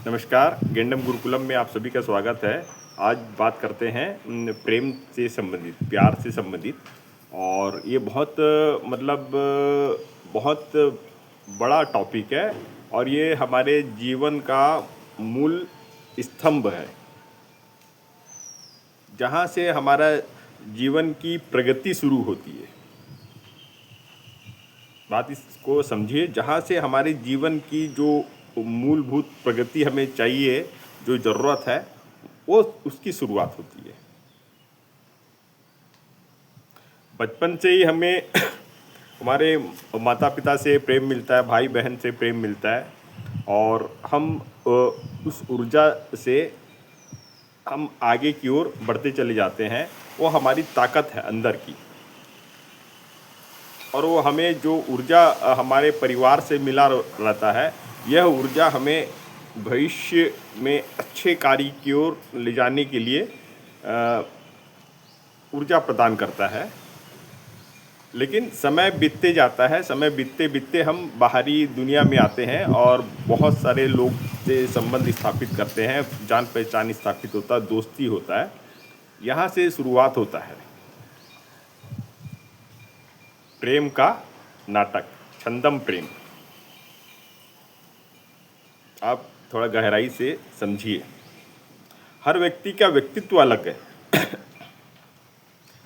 नमस्कार, गेंडम गुरुकुलम में आप सभी का स्वागत है। आज बात करते हैं प्रेम से संबंधित, प्यार से संबंधित। और ये बहुत बहुत बड़ा टॉपिक है और ये हमारे जीवन का मूल स्तंभ है, जहाँ से हमारा जीवन की प्रगति शुरू होती है। बात इसको समझिए, जहाँ से हमारे जीवन की जो मूलभूत प्रगति हमें चाहिए, जो ज़रूरत है, वो उसकी शुरुआत होती है। बचपन से ही हमें हमारे माता पिता से प्रेम मिलता है, भाई बहन से प्रेम मिलता है और हम उस ऊर्जा से हम आगे की ओर बढ़ते चले जाते हैं। वो हमारी ताकत है अंदर की, और वो हमें जो ऊर्जा हमारे परिवार से मिला रहता है, यह ऊर्जा हमें भविष्य में अच्छे कार्य की ओर ले जाने के लिए ऊर्जा प्रदान करता है। लेकिन समय बीतते जाता है, समय बीतते बीतते हम बाहरी दुनिया में आते हैं और बहुत सारे लोग से संबंध स्थापित करते हैं, जान पहचान स्थापित होता है, दोस्ती होता है। यहाँ से शुरुआत होता है प्रेम का नाटक, छंदम प्रेम। आप थोड़ा गहराई से समझिए। हर व्यक्ति का व्यक्तित्व अलग है।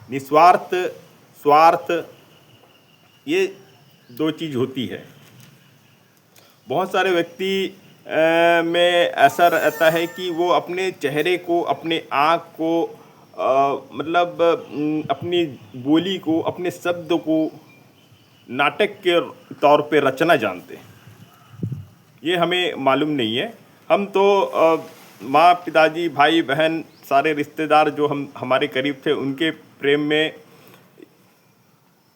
निस्वार्थ, स्वार्थ, ये दो चीज़ होती है। बहुत सारे व्यक्ति में ऐसा रहता है कि वो अपने चेहरे को, अपने आँख को, अपनी बोली को, अपने शब्द को नाटक के तौर पे रचना जानते हैं। ये हमें मालूम नहीं है। हम तो माँ, पिताजी, भाई बहन, सारे रिश्तेदार जो हमारे करीब थे, उनके प्रेम में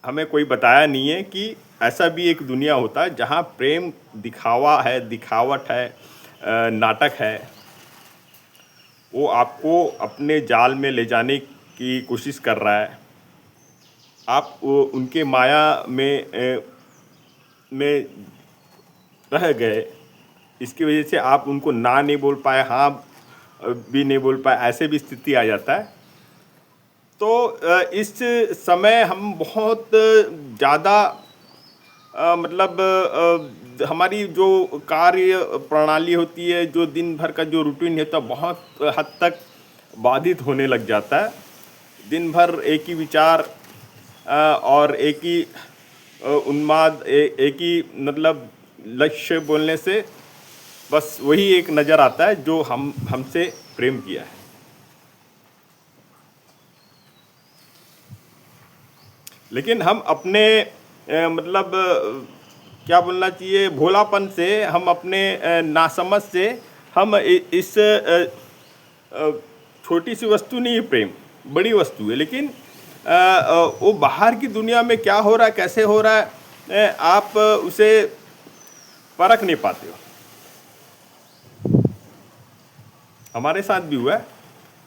हमें कोई बताया नहीं है कि ऐसा भी एक दुनिया होता है जहाँ प्रेम दिखावा है, दिखावट है, नाटक है। वो आपको अपने जाल में ले जाने की कोशिश कर रहा है। आप उनके माया में रह गए। इसकी वजह से आप उनको ना नहीं बोल पाए, हाँ भी नहीं बोल पाए, ऐसे भी स्थिति आ जाता है। तो इस समय हम बहुत ज़्यादा हमारी जो कार्य प्रणाली होती है, जो दिन भर का जो रूटीन है, तो बहुत हद तक बाधित होने लग जाता है। दिन भर एक ही विचार और एक ही उन्माद, एक ही लक्ष्य बोलने से बस वही एक नज़र आता है जो हमसे प्रेम किया है। लेकिन हम अपने क्या बोलना चाहिए, भोलापन से, हम अपने नासमझ से हम इस छोटी सी वस्तु नहीं है प्रेम, बड़ी वस्तु है। लेकिन वो बाहर की दुनिया में क्या हो रहा है, कैसे हो रहा है, आप उसे परख नहीं पाते हो। हमारे साथ भी हुआ है,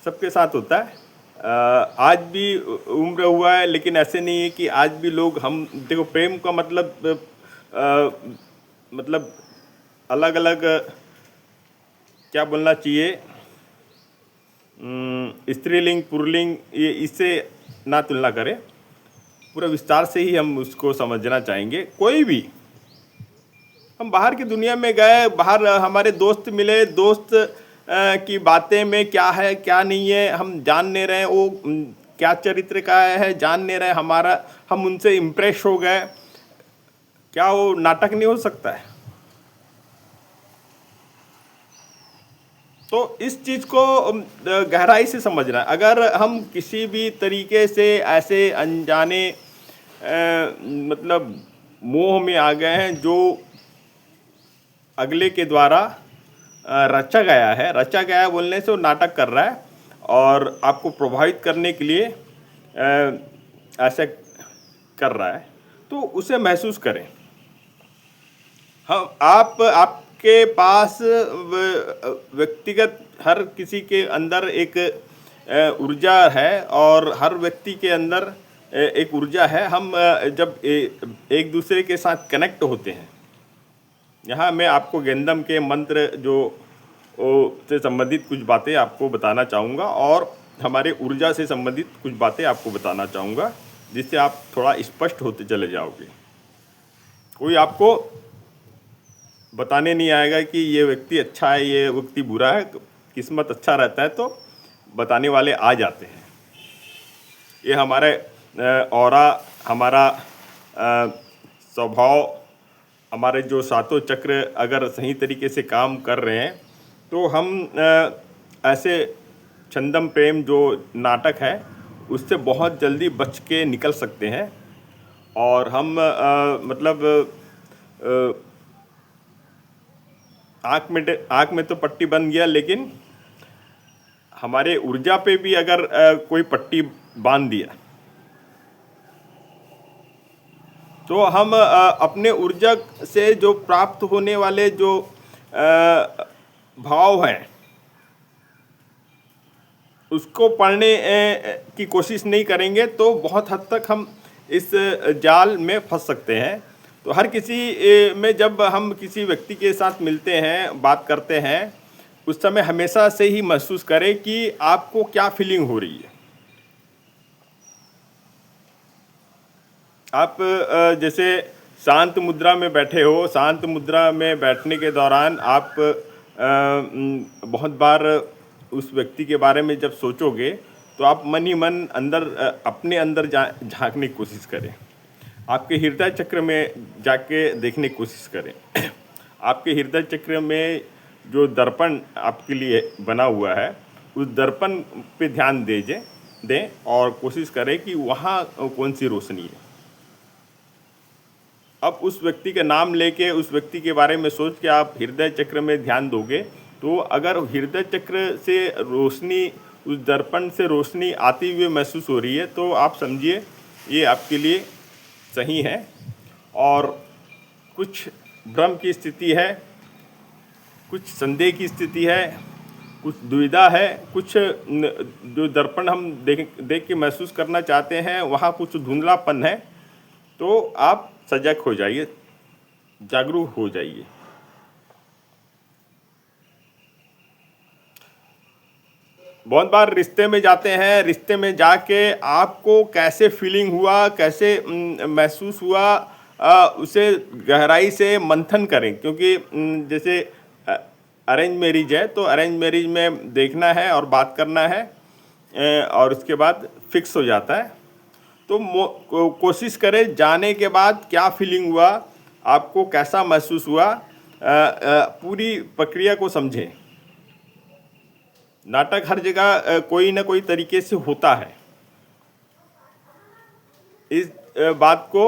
सबके साथ होता है। आज भी उम्र हुआ है, लेकिन ऐसे नहीं है कि आज भी लोग, हम देखो प्रेम का मतलब अलग अलग क्या बोलना चाहिए, स्त्रीलिंग, पुल्लिंग, ये इससे ना तुलना करें, पूरा विस्तार से ही हम उसको समझना चाहेंगे। कोई भी, हम बाहर की दुनिया में गए, बाहर हमारे दोस्त मिले, दोस्त की बातें में क्या है क्या नहीं है हम जान नहीं रहे, वो क्या चरित्र का है जान नहीं रहे, हम उनसे इम्प्रेस हो गए। क्या वो नाटक नहीं हो सकता है? तो इस चीज़ को गहराई से समझना है। अगर हम किसी भी तरीके से ऐसे अनजाने मोह में आ गए हैं जो अगले के द्वारा रचा गया बोलने से वो नाटक कर रहा है और आपको प्रभावित करने के लिए ऐसा कर रहा है, तो उसे महसूस करें। हम आपके पास व्यक्तिगत हर किसी के अंदर एक ऊर्जा है और हर व्यक्ति के अंदर एक ऊर्जा है। हम जब एक दूसरे के साथ कनेक्ट होते हैं, यहाँ मैं आपको गेंदम के मंत्र जो से संबंधित कुछ बातें आपको बताना चाहूँगा और हमारे ऊर्जा से संबंधित कुछ बातें आपको बताना चाहूँगा, जिससे आप थोड़ा स्पष्ट होते चले जाओगे। कोई आपको बताने नहीं आएगा कि ये व्यक्ति अच्छा है, ये व्यक्ति बुरा है। किस्मत अच्छा रहता है तो बताने वाले आ जाते हैं। ये हमारे ऑरा, हमारा स्वभाव, हमारे जो सातों चक्र अगर सही तरीके से काम कर रहे हैं तो हम ऐसे छंदम प्रेम जो नाटक है उससे बहुत जल्दी बच के निकल सकते हैं। और हम मतलब आँख में तो पट्टी बन गया, लेकिन हमारे ऊर्जा पे भी अगर कोई पट्टी बांध दिया तो हम अपने ऊर्जा से जो प्राप्त होने वाले जो भाव हैं उसको पढ़ने की कोशिश नहीं करेंगे तो बहुत हद तक हम इस जाल में फंस सकते हैं। तो हर किसी में जब हम किसी व्यक्ति के साथ मिलते हैं, बात करते हैं, उस समय हमेशा से ही महसूस करें कि आपको क्या फीलिंग हो रही है। आप जैसे शांत मुद्रा में बैठे हो, शांत मुद्रा में बैठने के दौरान आप बहुत बार उस व्यक्ति के बारे में जब सोचोगे तो आप मन ही मन अंदर अपने अंदर झांकने की कोशिश करें। आपके हृदय चक्र में जाके देखने की कोशिश करें। आपके हृदय चक्र में जो दर्पण आपके लिए बना हुआ है उस दर्पण पे ध्यान दें और कोशिश करें कि वहाँ कौन सी रोशनी है। अब उस व्यक्ति का नाम लेके उस व्यक्ति के बारे में सोच के आप हृदय चक्र में ध्यान दोगे तो अगर हृदय चक्र से रोशनी, उस दर्पण से रोशनी आती हुई महसूस हो रही है तो आप समझिए ये आपके लिए सही है। और कुछ भ्रम की स्थिति है, कुछ संदेह की स्थिति है, कुछ दुविधा है, कुछ जो दर्पण हम देख के महसूस करना चाहते हैं वहाँ कुछ धुंधलापन है, तो आप सजग हो जाइए, जागरूक हो जाइए। बहुत बार रिश्ते में जाते हैं, रिश्ते में जाके आपको कैसे फीलिंग हुआ, कैसे महसूस हुआ, उसे गहराई से मंथन करें। क्योंकि जैसे अरेंज मैरिज है तो अरेंज मैरिज में देखना है और बात करना है और उसके बाद फिक्स हो जाता है। तो कोशिश करें जाने के बाद क्या फीलिंग हुआ, आपको कैसा महसूस हुआ, पूरी प्रक्रिया को समझें। नाटक हर जगह कोई ना कोई तरीके से होता है। इस बात को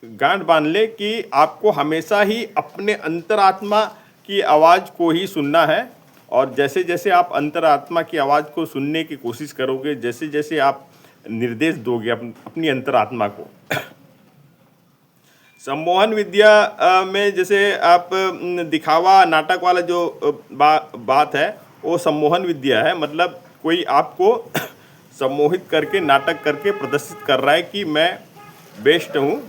गांठ बांध ले कि आपको हमेशा ही अपने अंतरात्मा की आवाज़ को ही सुनना है। और जैसे जैसे आप अंतरात्मा की आवाज़ को सुनने की कोशिश करोगे, जैसे जैसे आप निर्देश दोगे अपनी अंतरात्मा को। सम्मोहन विद्या में जैसे आप दिखावा नाटक वाला जो बात है वो सम्मोहन विद्या है। मतलब कोई आपको सम्मोहित करके नाटक करके प्रदर्शित कर रहा है कि मैं बेस्ट हूँ,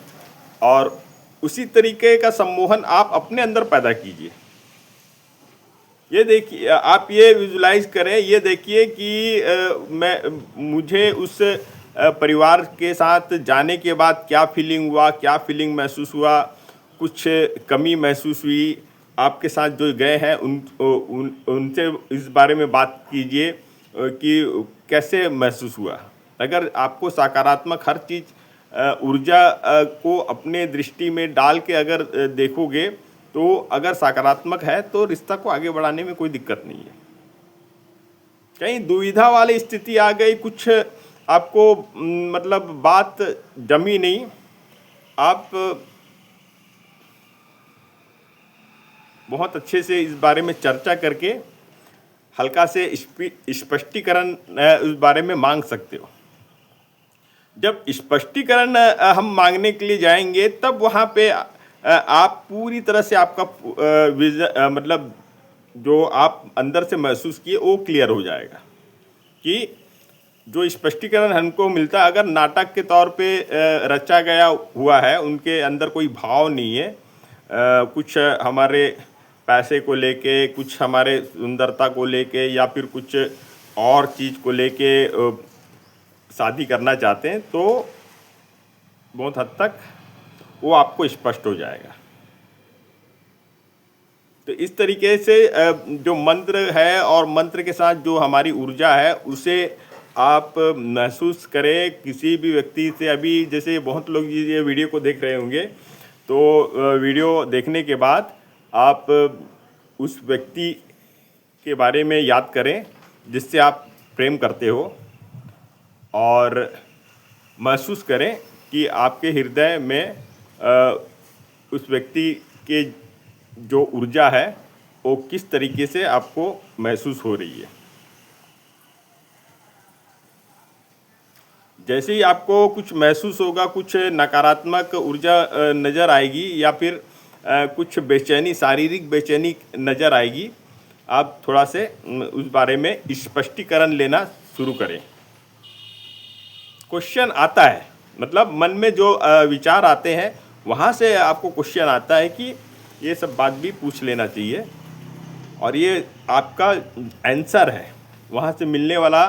और उसी तरीके का सम्मोहन आप अपने अंदर पैदा कीजिए। ये देखिए, आप ये विजुलाइज करें, ये देखिए कि मुझे उस परिवार के साथ जाने के बाद क्या फीलिंग हुआ, क्या फीलिंग महसूस हुआ, कुछ कमी महसूस हुई। आपके साथ जो गए हैं उनसे इस बारे में बात कीजिए कि कैसे महसूस हुआ। अगर आपको सकारात्मक हर चीज़ ऊर्जा को अपने दृष्टि में डाल के अगर देखोगे तो अगर सकारात्मक है तो रिश्ता को आगे बढ़ाने में कोई दिक्कत नहीं है। कहीं दुविधा वाली स्थिति आ गई, कुछ आपको मतलब बात जमी नहीं, आप बहुत अच्छे से इस बारे में चर्चा करके हल्का से स्पष्टीकरण उस बारे में मांग सकते हो। जब स्पष्टीकरण हम मांगने के लिए जाएंगे तब वहाँ पे आप पूरी तरह से आपका मतलब जो आप अंदर से महसूस किए वो क्लियर हो जाएगा कि जो स्पष्टीकरण हमको मिलता, अगर नाटक के तौर पे रचा गया हुआ है, उनके अंदर कोई भाव नहीं है, कुछ हमारे पैसे को लेके, कुछ हमारे सुंदरता को लेके या फिर कुछ और चीज़ को लेके शादी करना चाहते हैं, तो बहुत हद तक वो आपको स्पष्ट हो जाएगा। तो इस तरीके से जो मंत्र है और मंत्र के साथ जो हमारी ऊर्जा है उसे आप महसूस करें। किसी भी व्यक्ति से, अभी जैसे बहुत लोग ये वीडियो को देख रहे होंगे, तो वीडियो देखने के बाद आप उस व्यक्ति के बारे में याद करें जिससे आप प्रेम करते हो, और महसूस करें कि आपके हृदय में उस व्यक्ति के जो ऊर्जा है वो किस तरीके से आपको महसूस हो रही है। जैसे ही आपको कुछ महसूस होगा, कुछ नकारात्मक ऊर्जा नज़र आएगी या फिर कुछ बेचैनी, शारीरिक बेचैनी नज़र आएगी, आप थोड़ा से उस बारे में स्पष्टीकरण लेना शुरू करें। क्वेश्चन आता है, मतलब मन में जो विचार आते हैं वहाँ से आपको क्वेश्चन आता है कि ये सब बात भी पूछ लेना चाहिए, और ये आपका आंसर है। वहाँ से मिलने वाला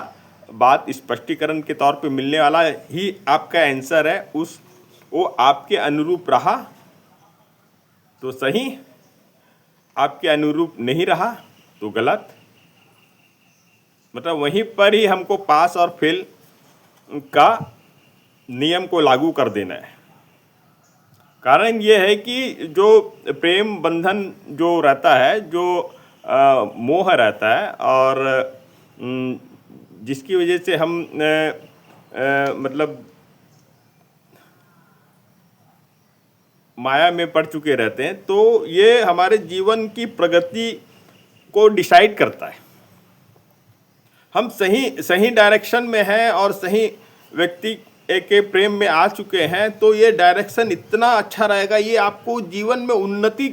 बात स्पष्टीकरण के तौर पे मिलने वाला ही आपका आंसर है। वो आपके अनुरूप रहा तो सही, आपके अनुरूप नहीं रहा तो गलत। मतलब वहीं पर ही हमको पास और फेल का नियम को लागू कर देना है। कारण ये है कि जो प्रेम बंधन जो रहता है, जो मोह रहता है, और जिसकी वजह से हम मतलब माया में पड़ चुके रहते हैं, तो ये हमारे जीवन की प्रगति को डिसाइड करता है। हम सही डायरेक्शन में हैं और सही व्यक्ति के प्रेम में आ चुके हैं, तो ये डायरेक्शन इतना अच्छा रहेगा, ये आपको जीवन में उन्नति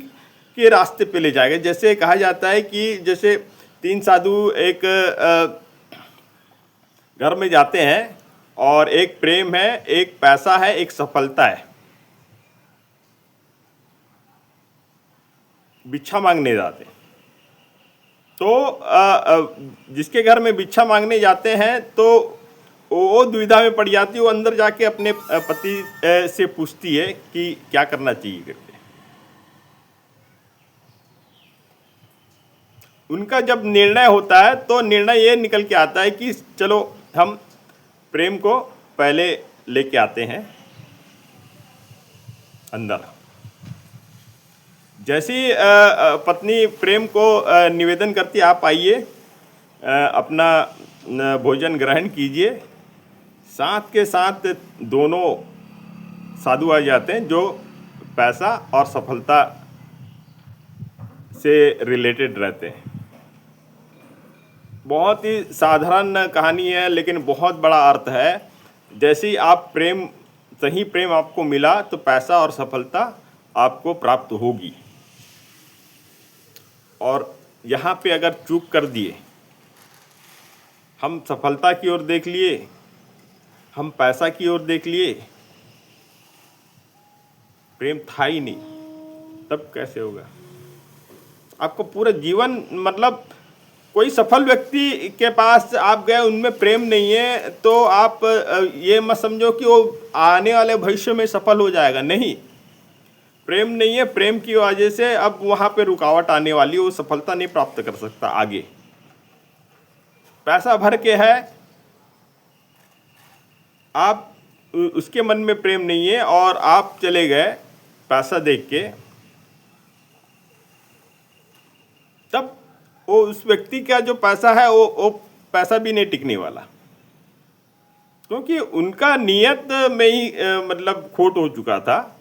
के रास्ते पे ले जाएगा। जैसे कहा जाता है कि जैसे 3 साधु एक घर में जाते हैं, और एक प्रेम है, एक पैसा है, एक सफलता है। भिक्षा मांगने जाते हैं, तो जिसके घर में भिक्षा मांगने जाते हैं तो वो दुविधा में पड़ जाती है। वो अंदर जाके अपने पति से पूछती है कि क्या करना चाहिए करके। उनका जब निर्णय होता है तो निर्णय ये निकल के आता है कि चलो हम प्रेम को पहले लेके आते हैं अंदर। जैसी पत्नी प्रेम को निवेदन करती, आप आइए, अपना भोजन ग्रहण कीजिए, साथ के साथ दोनों साधु आ जाते हैं जो पैसा और सफलता से रिलेटेड रहते हैं। बहुत ही साधारण कहानी है, लेकिन बहुत बड़ा अर्थ है। जैसे ही आप सही प्रेम आपको मिला, तो पैसा और सफलता आपको प्राप्त होगी। और यहाँ पे अगर चूक कर दिए, हम सफलता की ओर देख लिए, हम पैसा की ओर देख लिए, प्रेम था ही नहीं, तब कैसे होगा? आपको पूरा जीवन, मतलब कोई सफल व्यक्ति के पास आप गए, उनमें प्रेम नहीं है, तो आप ये मत समझो कि वो आने वाले भविष्य में सफल हो जाएगा। नहीं, प्रेम नहीं है, प्रेम की वजह से अब वहाँ पे रुकावट आने वाली, वो सफलता नहीं प्राप्त कर सकता आगे। पैसा भर के है, आप उसके मन में प्रेम नहीं है और आप चले गए पैसा देख के, तब वो उस व्यक्ति का जो पैसा है वो पैसा भी नहीं टिकने वाला, क्योंकि उनका नियत में ही मतलब खोट हो चुका था।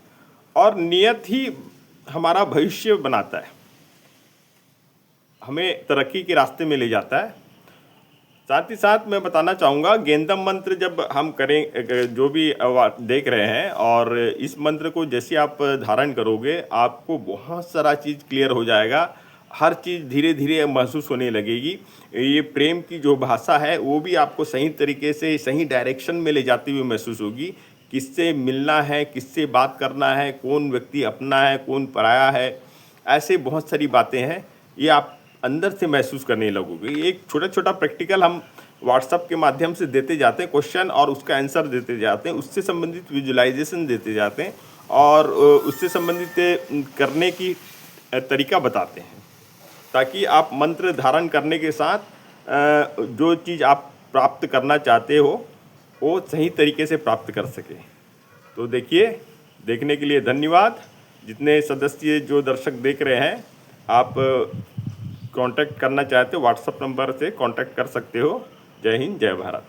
और नियत ही हमारा भविष्य बनाता है, हमें तरक्की के रास्ते में ले जाता है। साथ ही साथ मैं बताना चाहूँगा, गेंदम मंत्र जब हम करें, जो भी देख रहे हैं, और इस मंत्र को जैसे आप धारण करोगे, आपको बहुत सारा चीज़ क्लियर हो जाएगा। हर चीज़ धीरे धीरे महसूस होने लगेगी। ये प्रेम की जो भाषा है वो भी आपको सही तरीके से, सही डायरेक्शन में ले जाती हुई महसूस होगी। किससे मिलना है, किससे बात करना है, कौन व्यक्ति अपना है, कौन पराया है, ऐसे बहुत सारी बातें हैं, ये आप अंदर से महसूस करने लगोगे। एक छोटा-छोटा प्रैक्टिकल हम व्हाट्सएप के माध्यम से देते जाते हैं, क्वेश्चन और उसका आंसर देते जाते हैं, उससे संबंधित विजुअलाइजेशन देते जाते हैं और उससे संबंधित करने की तरीका बताते हैं, ताकि आप मंत्र धारण करने के साथ जो चीज़ आप प्राप्त करना चाहते हो वो सही तरीके से प्राप्त कर सके। तो देखिए, देखने के लिए धन्यवाद। जितने सदस्य जो दर्शक देख रहे हैं, आप कांटेक्ट करना चाहते हो व्हाट्सएप नंबर से कांटेक्ट कर सकते हो। जय हिंद, जय भारत।